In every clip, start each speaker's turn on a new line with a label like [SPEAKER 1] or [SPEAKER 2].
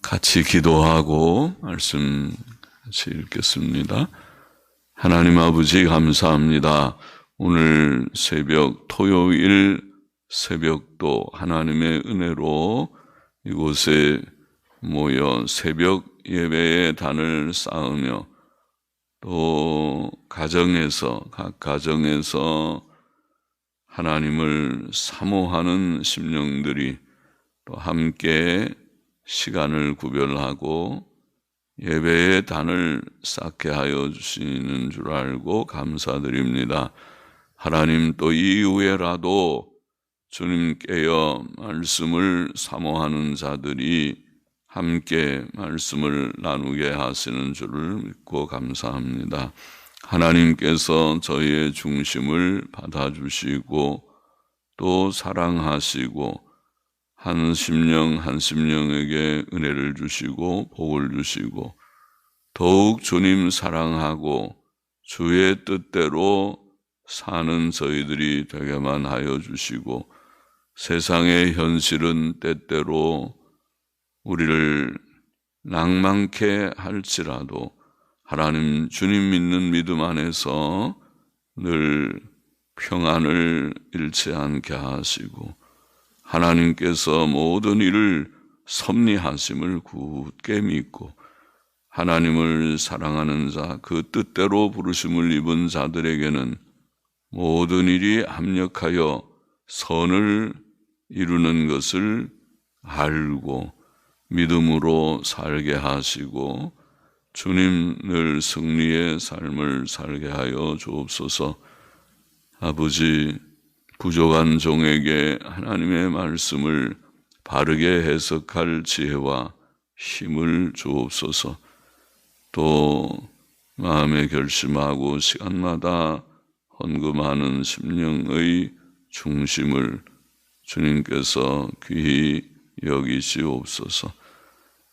[SPEAKER 1] 같이 기도하고 말씀 같이 읽겠습니다. 하나님 아버지 감사합니다. 오늘 새벽 토요일 새벽도 하나님의 은혜로 이곳에 모여 새벽 예배의 단을 쌓으며 또 각 가정에서 하나님을 사모하는 심령들이 또 함께 시간을 구별하고 예배의 단을 쌓게 하여 주시는 줄 알고 감사드립니다. 하나님 또 이후에라도 주님께여 말씀을 사모하는 자들이 함께 말씀을 나누게 하시는 줄을 믿고 감사합니다. 하나님께서 저희의 중심을 받아주시고 또 사랑하시고 한 심령 한 심령에게 은혜를 주시고 복을 주시고 더욱 주님 사랑하고 주의 뜻대로 사는 저희들이 되게만 하여 주시고 세상의 현실은 때때로 우리를 낭만케 할지라도 하나님 주님 믿는 믿음 안에서 늘 평안을 잃지 않게 하시고 하나님께서 모든 일을 섭리하심을 굳게 믿고 하나님을 사랑하는 자, 그 뜻대로 부르심을 입은 자들에게는 모든 일이 합력하여 선을 이루는 것을 알고 믿음으로 살게 하시고 주님 늘 승리의 삶을 살게 하여 주옵소서. 아버지, 부족한 종에게 하나님의 말씀을 바르게 해석할 지혜와 힘을 주옵소서. 또 마음에 결심하고 시간마다 헌금하는 심령의 중심을 주님께서 귀히 여기시옵소서.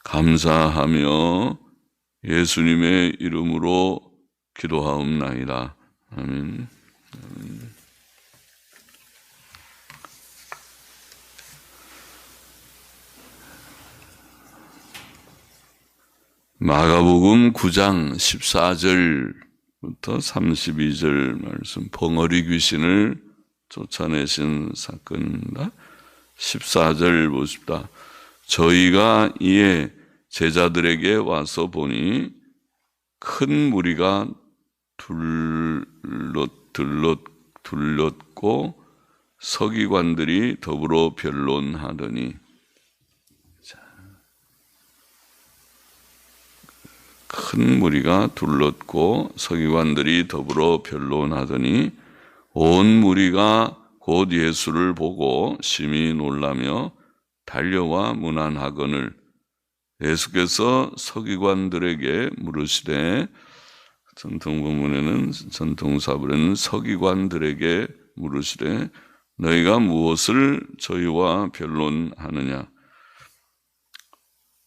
[SPEAKER 1] 감사하며 예수님의 이름으로 기도하옵나이다. 아멘. 마가복음 9장 14절부터 32절 말씀, 벙어리 귀신을 쫓아내신 사건입니다. 14절 보십시다. 저희가 이에 제자들에게 와서 보니 큰 무리가 둘렀고 서기관들이 더불어 변론하더니, 큰 무리가 둘렀고 서기관들이 더불어 변론하더니 온 무리가 곧 예수를 보고 심히 놀라며 달려와 문안하거늘 예수께서 서기관들에게 물으시되, 전통사본에는 서기관들에게 물으시되 너희가 무엇을 저희와 변론하느냐.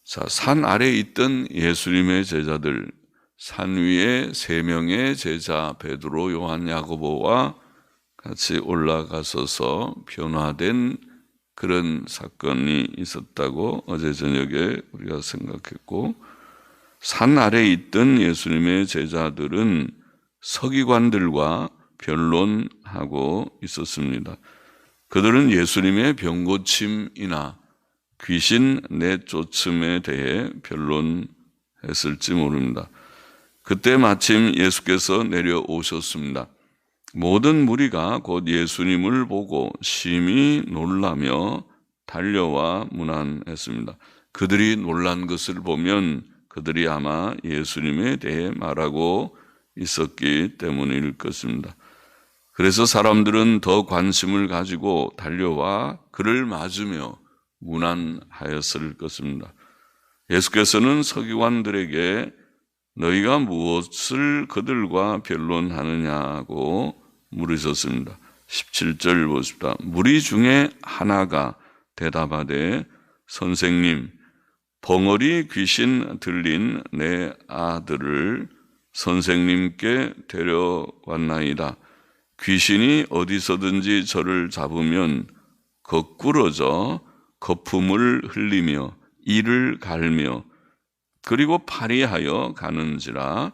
[SPEAKER 1] 자, 산 아래에 있던 예수님의 제자들, 산 위에 3명의 제자 베드로, 요한, 야고보와 같이 올라가서서 변화된 그런 사건이 있었다고 어제 저녁에 우리가 생각했고, 산 아래에 있던 예수님의 제자들은 서기관들과 변론하고 있었습니다. 그들은 예수님의 병고침이나 귀신 내쫓음에 대해 변론했을지 모릅니다. 그때 마침 예수께서 내려오셨습니다. 모든 무리가 곧 예수님을 보고 심히 놀라며 달려와 문안했습니다. 그들이 놀란 것을 보면 그들이 아마 예수님에 대해 말하고 있었기 때문일 것입니다. 그래서 사람들은 더 관심을 가지고 달려와 그를 맞으며 문안하였을 것입니다. 예수께서는 서기관들에게 너희가 무엇을 그들과 변론하느냐고 물으셨습니다. 17절 보십시다. 무리 중에 하나가 대답하되 선생님, 벙어리 귀신 들린 내 아들을 선생님께 데려왔나이다. 귀신이 어디서든지 저를 잡으면 거꾸러져 거품을 흘리며 이를 갈며 그리고 파리하여 가는지라.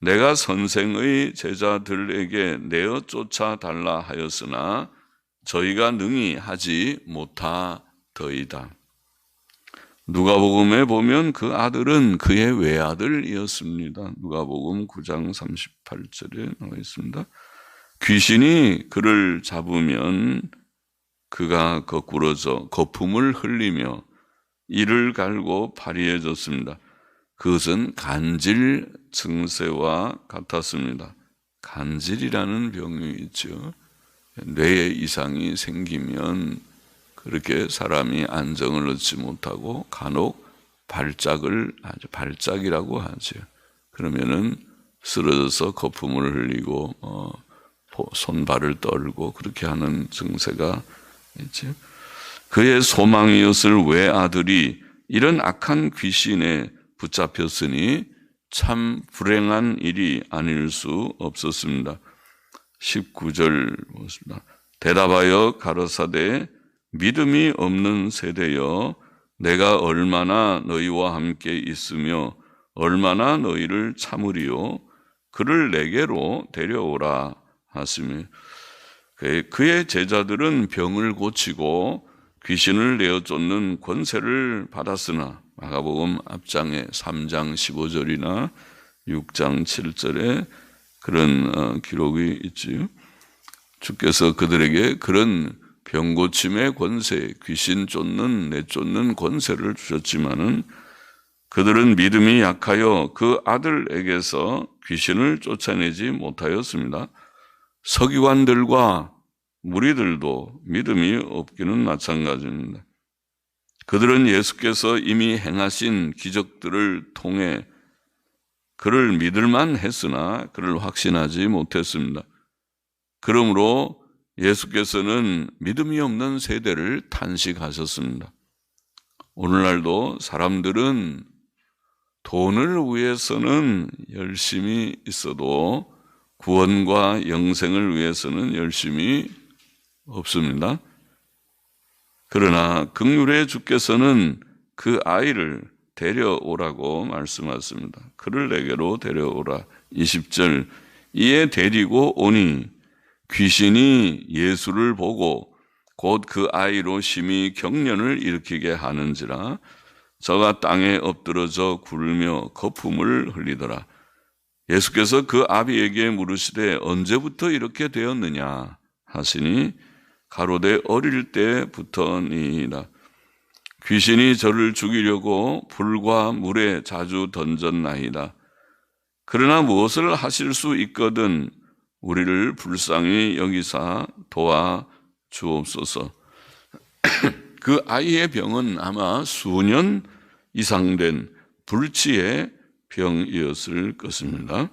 [SPEAKER 1] 내가 선생의 제자들에게 내어 쫓아 달라 하였으나 저희가 능히 하지 못하더이다. 누가복음에 보면 그 아들은 그의 외아들이었습니다. 누가복음 9장 38절에 나와 있습니다. 귀신이 그를 잡으면 그가 거꾸러져 거품을 흘리며 이를 갈고 파리해졌습니다. 그것은 간질 증세와 같았습니다. 간질이라는 병이 있죠. 뇌에 이상이 생기면 그렇게 사람이 안정을 얻지 못하고 간혹 발작이라고 하죠. 그러면은 쓰러져서 거품을 흘리고 손발을 떨고 그렇게 하는 증세가 있죠. 그의 소망이었을 외아들이 이런 악한 귀신에 붙잡혔으니 참 불행한 일이 아닐 수 없었습니다. 19절 보겠습니다. 대답하여 가로사대 믿음이 없는 세대여 내가 얼마나 너희와 함께 있으며 얼마나 너희를 참으리요 그를 내게로 데려오라 하시며 그의 제자들은 병을 고치고 귀신을 내어 쫓는 권세를 받았으나 마가복음 앞장에 3장 15절이나 6장 7절에 그런 기록이 있지요. 주께서 그들에게 그런 병고침의 권세, 귀신 쫓는 내쫓는 권세를 주셨지만은 그들은 믿음이 약하여 그 아들에게서 귀신을 쫓아내지 못하였습니다. 서기관들과 무리들도 믿음이 없기는 마찬가지입니다. 그들은 예수께서 이미 행하신 기적들을 통해 그를 믿을만 했으나 그를 확신하지 못했습니다. 그러므로 예수께서는 믿음이 없는 세대를 탄식하셨습니다. 오늘날도 사람들은 돈을 위해서는 열심히 있어도 구원과 영생을 위해서는 열심히 없습니다. 그러나 긍휼의 주께서는 그 아이를 데려오라고 말씀하셨습니다. 그를 내게로 데려오라. 20절 이에 데리고 오니 귀신이 예수를 보고 곧 그 아이로 심히 경련을 일으키게 하는지라 저가 땅에 엎드러져 굴며 거품을 흘리더라. 예수께서 그 아비에게 물으시되 언제부터 이렇게 되었느냐 하시니 가로되 어릴 때부터니이다. 귀신이 저를 죽이려고 불과 물에 자주 던졌나이다. 그러나 무엇을 하실 수 있거든 우리를 불쌍히 여기사 도와 주옵소서. 그 아이의 병은 아마 수년 이상 된 불치의 병이었을 것입니다.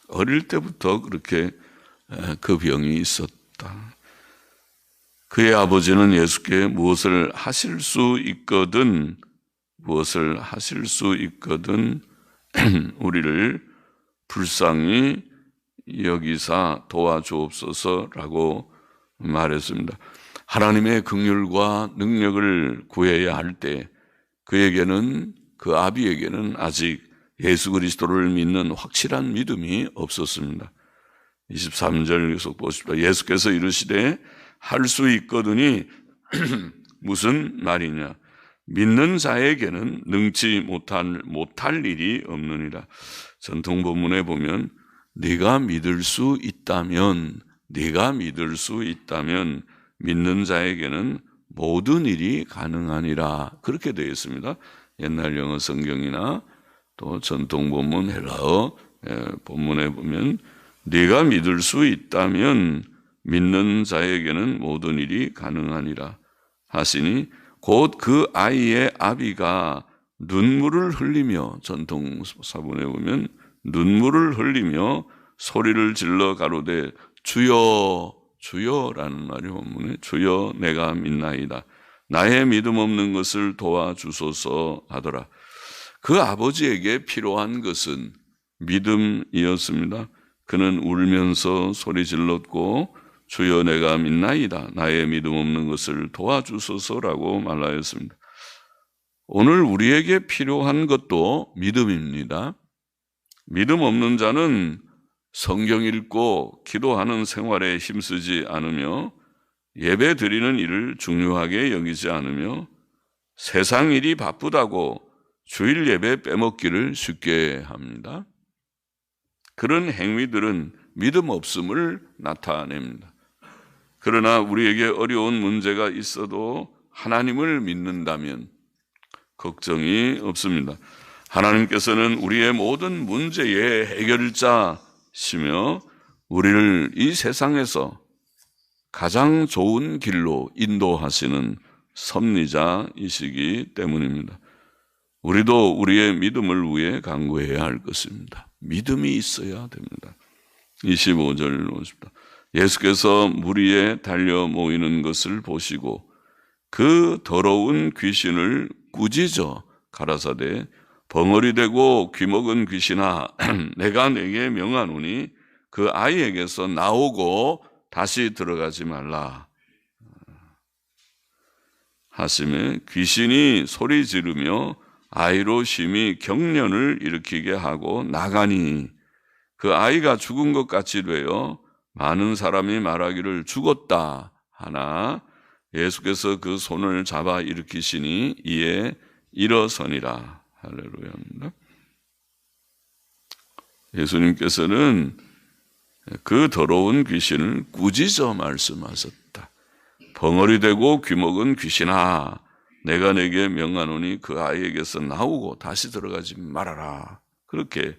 [SPEAKER 1] 어릴 때부터 그렇게 그 병이 있었다. 그의 아버지는 예수께 무엇을 하실 수 있거든 우리를 불쌍히 여기사 도와주옵소서라고 말했습니다. 하나님의 긍휼과 능력을 구해야 할 때 그에게는 그 아비에게는 아직 예수 그리스도를 믿는 확실한 믿음이 없었습니다. 23절 계속 보십시오. 예수께서 이르시되 할 수 있거든이 무슨 말이냐? 믿는 자에게는 능치 못할 일이 없느니라. 전통 본문에 보면 네가 믿을 수 있다면 믿는 자에게는 모든 일이 가능하니라. 그렇게 되어 있습니다. 옛날 영어 성경이나 또 전통 본문 헬라어 본문에 보면 네가 믿을 수 있다면 믿는 자에게는 모든 일이 가능하니라 하시니 곧 그 아이의 아비가 눈물을 흘리며 전통 사본에 보면 눈물을 흘리며 소리를 질러 가로되 주여 주여라는 말이 본문에 주여 내가 믿나이다. 나의 믿음 없는 것을 도와주소서 하더라. 그 아버지에게 필요한 것은 믿음이었습니다. 그는 울면서 소리 질렀고 주여 내가 믿나이다. 나의 믿음 없는 것을 도와주소서라고 말하였습니다. 오늘 우리에게 필요한 것도 믿음입니다. 믿음 없는 자는 성경 읽고 기도하는 생활에 힘쓰지 않으며 예배 드리는 일을 중요하게 여기지 않으며 세상 일이 바쁘다고 주일 예배 빼먹기를 쉽게 합니다. 그런 행위들은 믿음 없음을 나타냅니다. 그러나 우리에게 어려운 문제가 있어도 하나님을 믿는다면 걱정이 없습니다. 하나님께서는 우리의 모든 문제의 해결자시며 우리를 이 세상에서 가장 좋은 길로 인도하시는 섭리자이시기 때문입니다. 우리도 우리의 믿음을 위해 간구해야 할 것입니다. 믿음이 있어야 됩니다. 25절 보십시다. 예수께서 무리에 달려 모이는 것을 보시고 그 더러운 귀신을 꾸짖어 가라사대 벙어리되고 귀먹은 귀신아 내가 네게 명하노니 그 아이에게서 나오고 다시 들어가지 말라 하심에 귀신이 소리 지르며 아이로 심히 경련을 일으키게 하고 나가니 그 아이가 죽은 것 같이 되어 많은 사람이 말하기를 죽었다 하나 예수께서 그 손을 잡아 일으키시니 이에 일어서니라. 할렐루야입니다. 예수님께서는 그 더러운 귀신을 꾸짖어 말씀하셨다. 벙어리 되고 귀먹은 귀신아 내가 내게 명하노니 그 아이에게서 나오고 다시 들어가지 말아라. 그렇게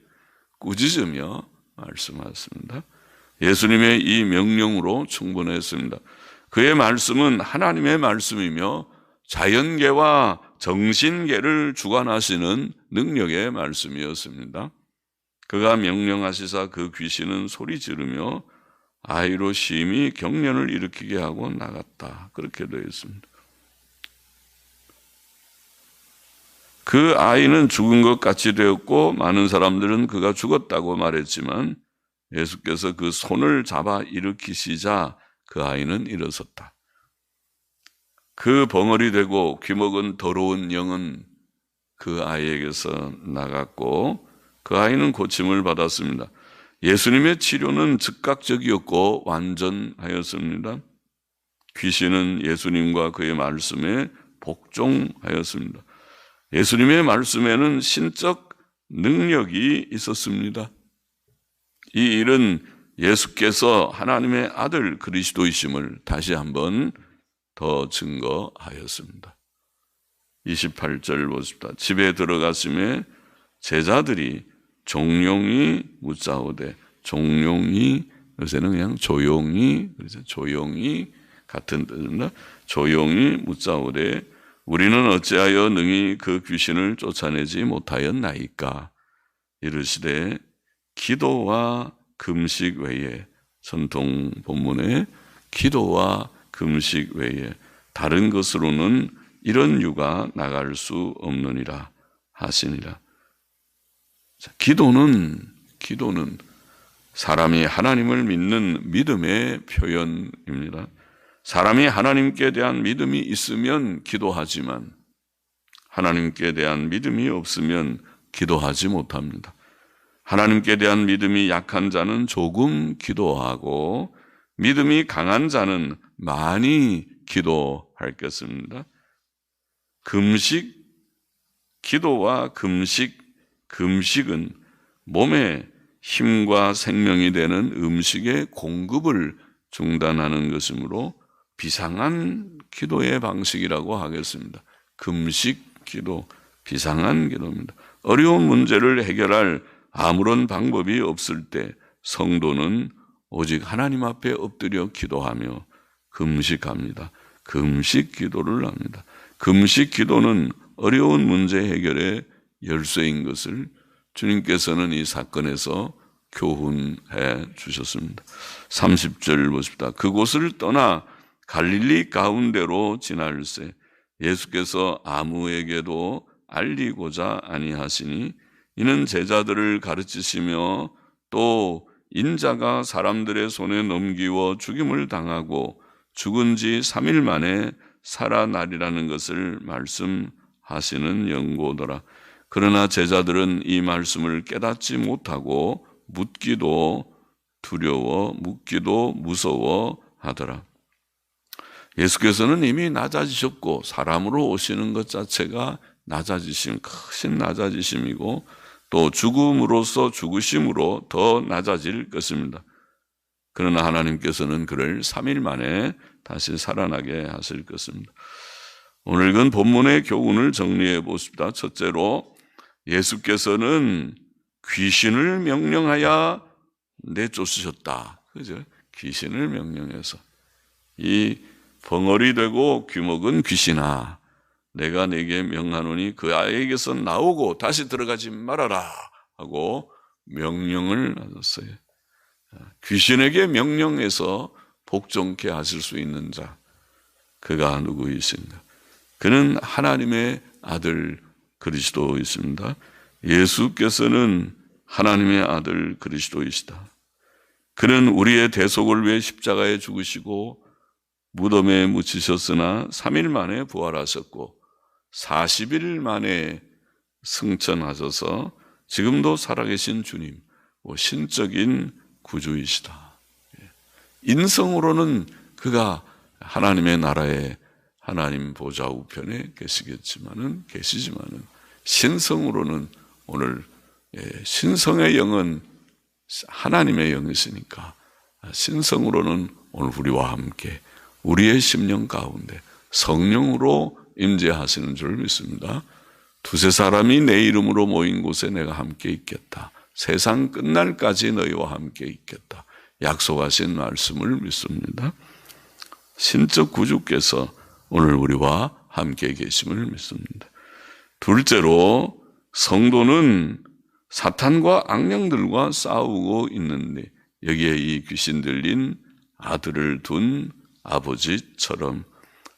[SPEAKER 1] 꾸짖으며 말씀하셨습니다. 예수님의 이 명령으로 충분했습니다. 그의 말씀은 하나님의 말씀이며 자연계와 정신계를 주관하시는 능력의 말씀이었습니다. 그가 명령하시사 그 귀신은 소리 지르며 아이로 심히 경련을 일으키게 하고 나갔다. 그렇게 되어 있습니다. 그 아이는 죽은 것 같이 되었고 많은 사람들은 그가 죽었다고 말했지만 예수께서 그 손을 잡아 일으키시자 그 아이는 일어섰다. 그 벙어리 되고 귀먹은 더러운 영은 그 아이에게서 나갔고 그 아이는 고침을 받았습니다. 예수님의 치료는 즉각적이었고 완전하였습니다. 귀신은 예수님과 그의 말씀에 복종하였습니다. 예수님의 말씀에는 신적 능력이 있었습니다. 이 일은 예수께서 하나님의 아들 그리스도이심을 다시 한번 더 증거하였습니다. 28절 보십시다. 집에 들어갔음에 제자들이 종용이 묻자오되 종용이 요새는 그냥 조용히 조용히 같은 뜻입니다. 조용히 묻자오되 우리는 어찌하여 능히 그 귀신을 쫓아내지 못하였나이까 이르시되 기도와 금식 외에 전통 본문에 기도와 금식 외에 다른 것으로는 이런 유가 나갈 수 없느니라 하시니라. 자, 기도는 사람이 하나님을 믿는 믿음의 표현입니다. 사람이 하나님께 대한 믿음이 있으면 기도하지만 하나님께 대한 믿음이 없으면 기도하지 못합니다. 하나님께 대한 믿음이 약한 자는 조금 기도하고 믿음이 강한 자는 많이 기도할 것입니다. 기도와 금식은 몸에 힘과 생명이 되는 음식의 공급을 중단하는 것이므로 비상한 기도의 방식이라고 하겠습니다. 금식 기도, 비상한 기도입니다. 어려운 문제를 해결할 아무런 방법이 없을 때 성도는 오직 하나님 앞에 엎드려 기도하며 금식합니다. 금식 기도를 합니다. 금식 기도는 어려운 문제 해결의 열쇠인 것을 주님께서는 이 사건에서 교훈해 주셨습니다. 30절 보십시다. 그곳을 떠나 갈릴리 가운데로 지날새 예수께서 아무에게도 알리고자 아니하시니 이는 제자들을 가르치시며 또 인자가 사람들의 손에 넘기워 죽임을 당하고 죽은 지 3일 만에 살아나리라는 것을 말씀하시기 하시는 연고더라. 그러나 제자들은 이 말씀을 깨닫지 못하고 묻기도 두려워, 묻기도 무서워 하더라. 예수께서는 이미 낮아지셨고 사람으로 오시는 것 자체가 낮아지심, 크신 낮아지심이고 또 죽음으로써 죽으심으로 더 낮아질 것입니다. 그러나 하나님께서는 그를 3일 만에 다시 살아나게 하실 것입니다. 오늘 읽은 본문의 교훈을 정리해 보십시다. 첫째로 예수께서는 귀신을 명령하여 내쫓으셨다. 그죠? 귀신을 명령해서 이 벙어리 되고 귀먹은 귀신아, 내가 네게 명하노니 그 아이에게서 나오고 다시 들어가지 말아라 하고 명령을 하셨어요. 귀신에게 명령해서 복종케 하실 수 있는 자, 그가 누구이신가? 그는 하나님의 아들 그리스도이십니다. 예수께서는 하나님의 아들 그리스도이시다. 그는 우리의 대속을 위해 십자가에 죽으시고 무덤에 묻히셨으나 3일 만에 부활하셨고 40일 만에 승천하셔서 지금도 살아계신 주님, 신적인 구주이시다. 인성으로는 그가 하나님의 나라에 하나님 보좌 우편에 계시지만은 신성으로는 오늘 신성의 영은 하나님의 영이시니까 신성으로는 오늘 우리와 함께 우리의 심령 가운데 성령으로 임재하시는 줄 믿습니다. 두세 사람이 내 이름으로 모인 곳에 내가 함께 있겠다. 세상 끝날까지 너희와 함께 있겠다. 약속하신 말씀을 믿습니다. 신적 구주께서 오늘 우리와 함께 계심을 믿습니다. 둘째로 성도는 사탄과 악령들과 싸우고 있는데 여기에 이 귀신 들린 아들을 둔 아버지처럼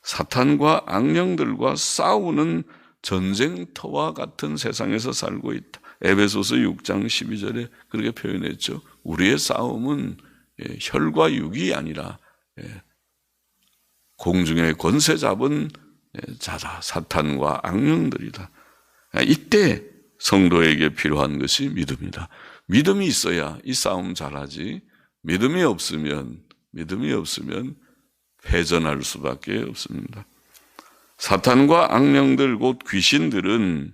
[SPEAKER 1] 사탄과 악령들과 싸우는 전쟁터와 같은 세상에서 살고 있다. 에베소서 6장 12절에 그렇게 표현했죠. 우리의 싸움은 혈과 육이 아니라 공중의 권세 잡은 자다. 사탄과 악령들이다. 이때 성도에게 필요한 것이 믿음이다. 믿음이 있어야 이 싸움 잘하지. 믿음이 없으면 패전할 수밖에 없습니다. 사탄과 악령들 곧 귀신들은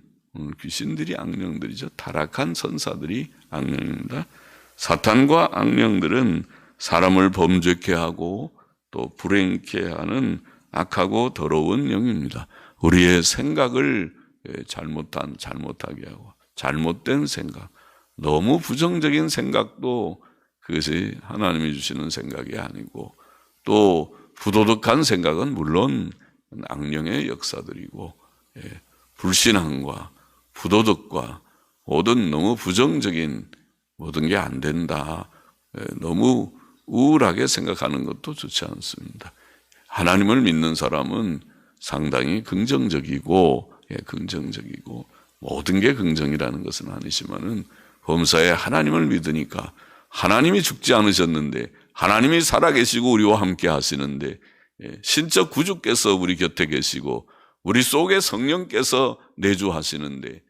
[SPEAKER 1] 귀신들이 악령들이죠. 타락한 천사들이 악령입니다. 사탄과 악령들은 사람을 범죄케 하고 또 불행케 하는 악하고 더러운 영입니다. 우리의 생각을 잘못하게 하고 잘못된 생각, 너무 부정적인 생각도 그것이 하나님이 주시는 생각이 아니고 또 부도덕한 생각은 물론 악령의 역사들이고 불신앙과 부도덕과 모든 너무 부정적인 모든 게 안 된다. 너무 우울하게 생각하는 것도 좋지 않습니다. 하나님을 믿는 사람은 상당히 긍정적이고 모든 게 긍정이라는 것은 아니지만은 범사에 하나님을 믿으니까 하나님이 죽지 않으셨는데 하나님이 살아계시고 우리와 함께 하시는데 신적 구주께서 우리 곁에 계시고 우리 속에 성령께서 내주하시는데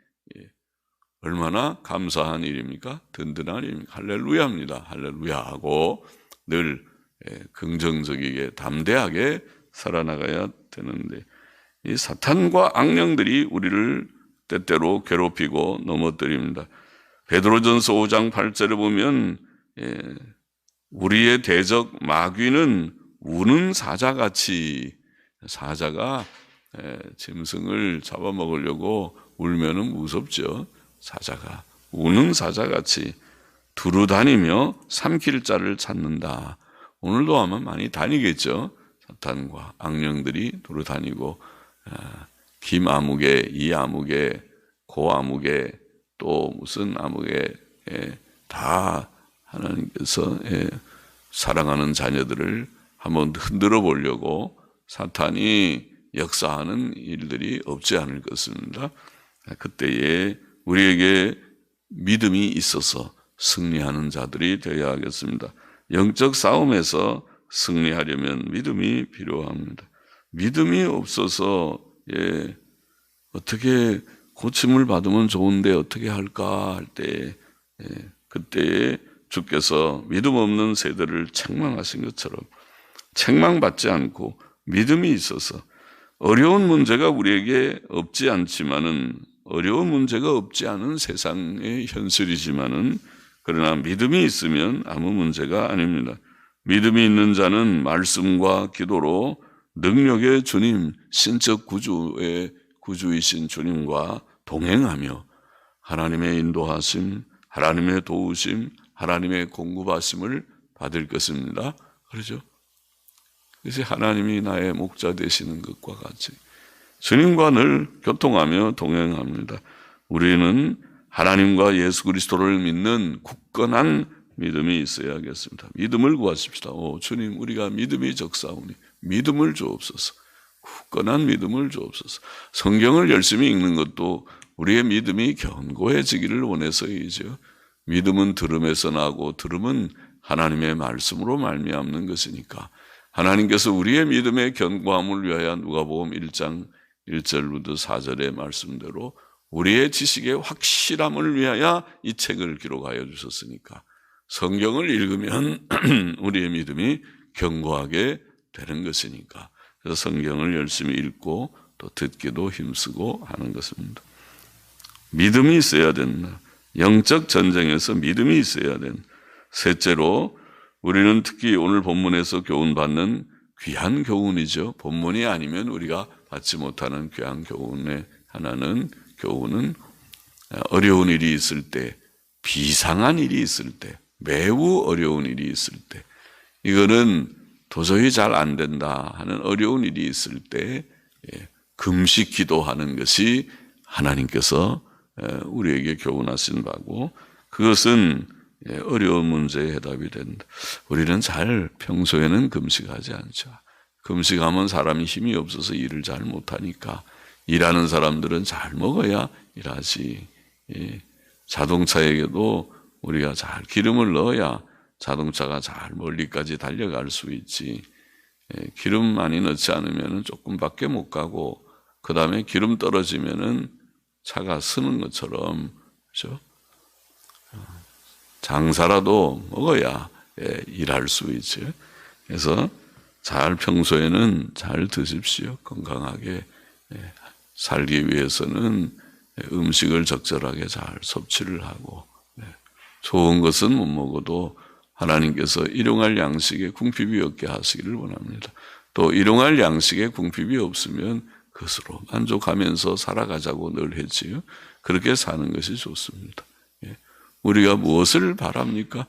[SPEAKER 1] 얼마나 감사한 일입니까? 든든한 일입니까? 할렐루야입니다. 할렐루야 하고 늘 긍정적이게 담대하게 살아나가야 되는데 이 사탄과 악령들이 우리를 때때로 괴롭히고 넘어뜨립니다. 베드로전서 5장 8절에 보면 우리의 대적 마귀는 우는 사자같이 사자가 짐승을 잡아먹으려고 울면은 무섭죠. 사자가 우는 사자같이 두루다니며 삼킬 자를 찾는다. 오늘도 아마 많이 다니겠죠. 사탄과 악령들이 두루다니고 김아무개, 이아무개, 고아무개 또 무슨 아무개 다 하나님께서 사랑하는 자녀들을 한번 흔들어 보려고 사탄이 역사하는 일들이 없지 않을 것입니다. 그때에 우리에게 믿음이 있어서 승리하는 자들이 되어야 하겠습니다. 영적 싸움에서 승리하려면 믿음이 필요합니다. 믿음이 없어서 어떻게 고침을 받으면 좋은데 어떻게 할까 할 때, 그때에 주께서 믿음 없는 세대를 책망하신 것처럼 책망받지 않고 믿음이 있어서 어려운 문제가 우리에게 없지 않지만은, 어려운 문제가 없지 않은 세상의 현실이지만은, 그러나 믿음이 있으면 아무 문제가 아닙니다. 믿음이 있는 자는 말씀과 기도로 능력의 주님, 신적 구주이신 주님과 동행하며 하나님의 인도하심, 하나님의 도우심, 하나님의 공급하심을 받을 것입니다. 그렇죠? 그래서 하나님이 나의 목자 되시는 것과 같이 주님과 늘 교통하며 동행합니다. 우리는 하나님과 예수 그리스도를 믿는 굳건한 믿음이 있어야겠습니다. 믿음을 구하십시다. 주님, 우리가 믿음이 적사오니 믿음을 주옵소서. 굳건한 믿음을 주옵소서. 성경을 열심히 읽는 것도 우리의 믿음이 견고해지기를 원해서이죠. 믿음은 들음에서 나고 들음은 하나님의 말씀으로 말미암는 것이니까 하나님께서 우리의 믿음의 견고함을 위하여 누가복음 1장 1절부터 4절의 말씀대로 우리의 지식의 확실함을 위하여 이 책을 기록하여 주셨으니까 성경을 읽으면 우리의 믿음이 견고하게 되는 것이니까, 그래서 성경을 열심히 읽고 또 듣기도 힘쓰고 하는 것입니다. 믿음이 있어야 된다. 영적 전쟁에서 믿음이 있어야 된다. 셋째로 우리는 특히 오늘 본문에서 교훈받는 귀한 교훈이죠. 본문이 아니면 우리가 받지 못하는 귀한 교훈의 하나는, 교훈은 어려운 일이 있을 때, 비상한 일이 있을 때, 매우 어려운 일이 있을 때, 이거는 도저히 잘 안 된다 하는 어려운 일이 있을 때 금식 기도하는 것이 하나님께서 우리에게 교훈하신 바고, 그것은 어려운 문제의 해답이 된다. 우리는 잘 평소에는 금식하지 않죠. 금식하면 사람이 힘이 없어서 일을 잘 못하니까, 일하는 사람들은 잘 먹어야 일하지. 자동차에게도 우리가 잘 기름을 넣어야 자동차가 잘 멀리까지 달려갈 수 있지. 기름 많이 넣지 않으면 조금밖에 못 가고, 그 다음에 기름 떨어지면은 차가 쓰는 것처럼, 그렇죠? 장사라도 먹어야 일할 수 있지. 그래서 잘 평소에는 잘 드십시오. 건강하게 살기 위해서는 음식을 적절하게 잘 섭취를 하고, 좋은 것은 못 먹어도 하나님께서 일용할 양식에 궁핍이 없게 하시기를 원합니다. 또 일용할 양식에 궁핍이 없으면 그것으로 만족하면서 살아가자고 늘 했지요. 그렇게 사는 것이 좋습니다. 우리가 무엇을 바랍니까?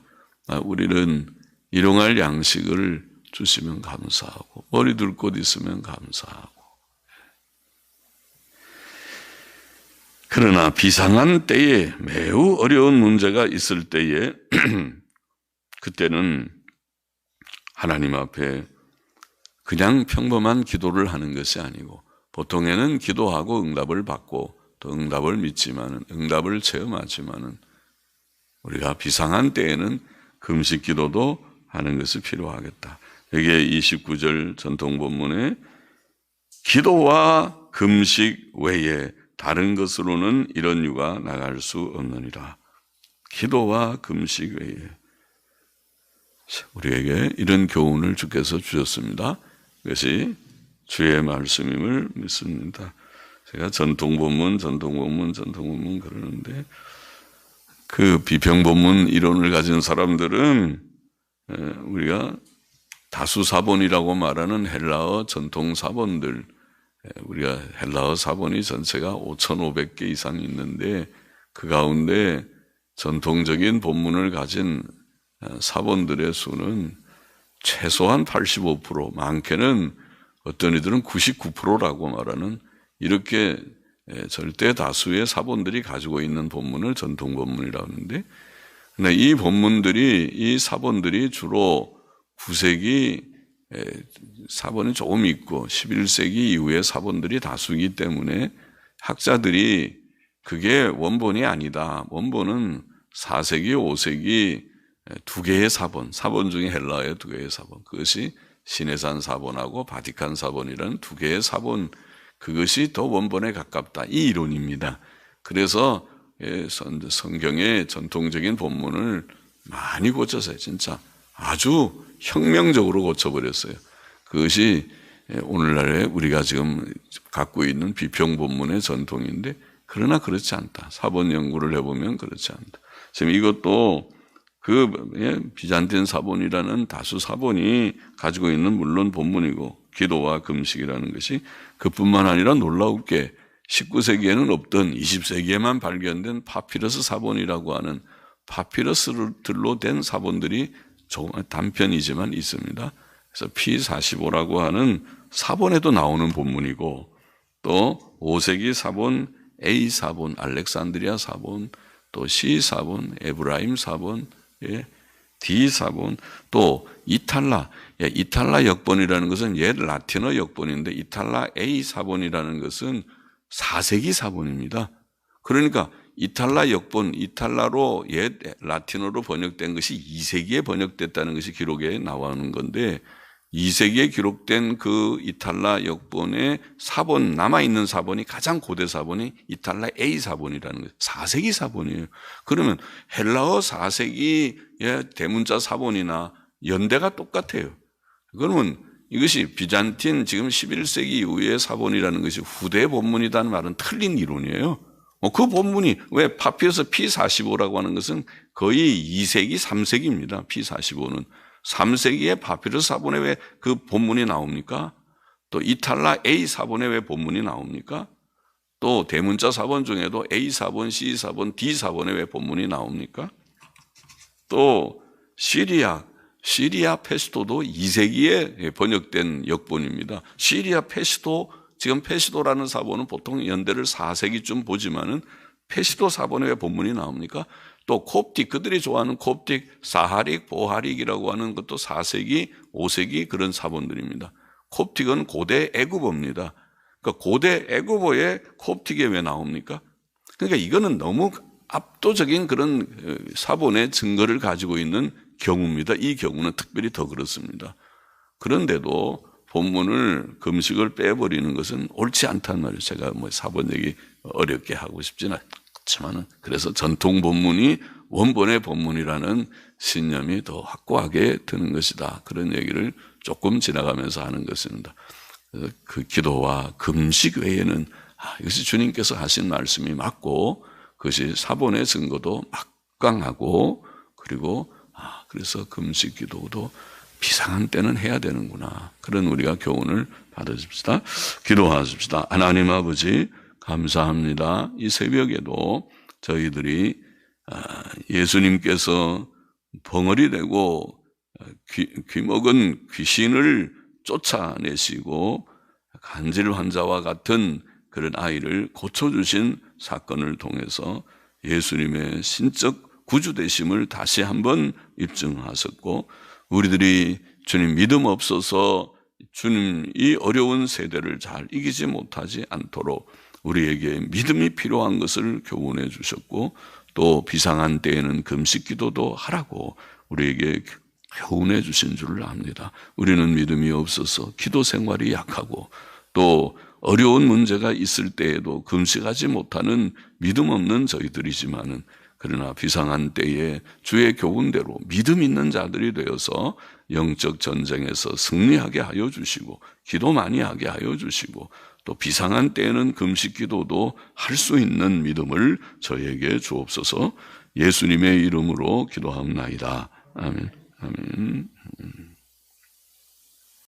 [SPEAKER 1] 우리는 일용할 양식을 주시면 감사하고, 머리 둘 곳 있으면 감사하고. 그러나 비상한 때에, 매우 어려운 문제가 있을 때에 그때는 하나님 앞에 그냥 평범한 기도를 하는 것이 아니고, 보통에는 기도하고 응답을 받고 또 응답을 믿지만은, 응답을 체험하지만은, 우리가 비상한 때에는 금식 기도도 하는 것이 필요하겠다. 여기에 29절 전통 본문에 기도와 금식 외에 다른 것으로는 이런 유가 나갈 수 없느니라. 기도와 금식 외에 우리에게 이런 교훈을 주께서 주셨습니다. 그것이 주의 말씀임을 믿습니다. 제가 전통 본문 그러는데, 그 비평본문 이론을 가진 사람들은 우리가 다수 사본이라고 말하는 헬라어 전통 사본들, 우리가 헬라어 사본이 전체가 5,500개 이상 있는데 그 가운데 전통적인 본문을 가진 사본들의 수는 최소한 85%, 많게는 어떤 이들은 99%라고 말하는, 이렇게 절대 다수의 사본들이 가지고 있는 본문을 전통 본문이라고 하는데, 근데 이 본문들이, 이 사본들이 주로 9세기 사본이 조금 있고 11세기 이후의 사본들이 다수이기 때문에 학자들이 그게 원본이 아니다, 원본은 4세기, 5세기 두 개의 사본 중에 헬라어의 두 개의 사본, 그것이 시내산 사본하고 바티칸 사본이라는 두 개의 사본, 그것이 더 원본에 가깝다. 이 이론입니다. 그래서 성경의 전통적인 본문을 많이 고쳐서 진짜 아주 혁명적으로 고쳐버렸어요. 그것이 오늘날에 우리가 지금 갖고 있는 비평 본문의 전통인데, 그러나 그렇지 않다. 사본 연구를 해보면 그렇지 않다. 지금 이것도 비잔틴 사본이라는 다수 사본이 가지고 있는 물론 본문이고 기도와 금식이라는 것이 그뿐만 아니라 놀라우게 19세기에는 없던 20세기에만 발견된 파피러스 사본이라고 하는 파피러스들로 된 사본들이 조금 단편이지만 있습니다. 그래서 P45라고 하는 사본에도 나오는 본문이고, 또 5세기 사본, A 사본, 알렉산드리아 사본, 또 C 사본, 에브라임 사본, D 사본, 또 이탈라 역본이라는 것은 옛 라틴어 역본인데 이탈라 A 사본이라는 것은 4세기 사본입니다. 그러니까 이탈라 역본, 이탈라로 옛 라틴어로 번역된 것이 2세기에 번역됐다는 것이 기록에 나오는 건데, 2세기에 기록된 그 이탈라 역본의 사본, 남아있는 사본이 가장 고대 사본이 이탈라 A 사본이라는 거예요. 4세기 사본이에요. 그러면 헬라어 4세기의 대문자 사본이나 연대가 똑같아요. 그러면 이것이 비잔틴 지금 11세기 이후의 사본이라는 것이 후대 본문이라는 말은 틀린 이론이에요. 그 본문이 왜 파피러스 P45라고 하는 것은 거의 2세기, 3세기입니다. P45는 3세기의 파피러스 사본에 왜 그 본문이 나옵니까? 또 이탈라 A 사본에 왜 본문이 나옵니까? 또 대문자 사본 중에도 A 사본, C 사본, D 사본에 왜 본문이 나옵니까? 또 시리아 페시도도 2세기에 번역된 역본입니다. 시리아 페시도, 지금 페시도라는 사본은 보통 연대를 4세기쯤 보지만은 페시도 사본에 왜 본문이 나옵니까? 또 콥틱, 그들이 좋아하는 콥틱, 사하릭, 보하릭이라고 하는 것도 4세기, 5세기 그런 사본들입니다. 콥틱은 고대 애굽어입니다. 그러니까 고대 애굽어에 콥틱에 왜 나옵니까? 그러니까 이거는 너무 압도적인 그런 사본의 증거를 가지고 있는 경우입니다. 이 경우는 특별히 더 그렇습니다. 그런데도 본문을 금식을 빼버리는 것은 옳지 않다는 말이에요. 제가 사본 얘기 어렵게 하고 싶지는 않지만은, 그래서 전통 본문이 원본의 본문이라는 신념이 더 확고하게 드는 것이다. 그런 얘기를 조금 지나가면서 하는 것입니다. 그 기도와 금식 외에는 이것이 주님께서 하신 말씀이 맞고 그것이 사본의 증거도 막강하고, 그리고 그래서 금식 기도도 비상한 때는 해야 되는구나. 그런 우리가 교훈을 받으십시다. 기도하십시다. 하나님 아버지 감사합니다. 이 새벽에도 저희들이 예수님께서 벙어리 되고 귀먹은 귀신을 쫓아내시고 간질 환자와 같은 그런 아이를 고쳐주신 사건을 통해서 예수님의 신적 구주되심을 다시 한번 입증하셨고, 우리들이 주님 믿음 없어서 주님 이 어려운 세대를 잘 이기지 못하지 않도록 우리에게 믿음이 필요한 것을 교훈해 주셨고, 또 비상한 때에는 금식 기도도 하라고 우리에게 교훈해 주신 줄 압니다. 우리는 믿음이 없어서 기도 생활이 약하고, 또 어려운 문제가 있을 때에도 금식하지 못하는 믿음 없는 저희들이지만은, 그러나 비상한 때에 주의 교훈대로 믿음 있는 자들이 되어서 영적 전쟁에서 승리하게 하여 주시고, 기도 많이 하게 하여 주시고, 또 비상한 때에는 금식 기도도 할 수 있는 믿음을 저에게 주옵소서. 예수님의 이름으로 기도합나이다. 아멘. 아멘.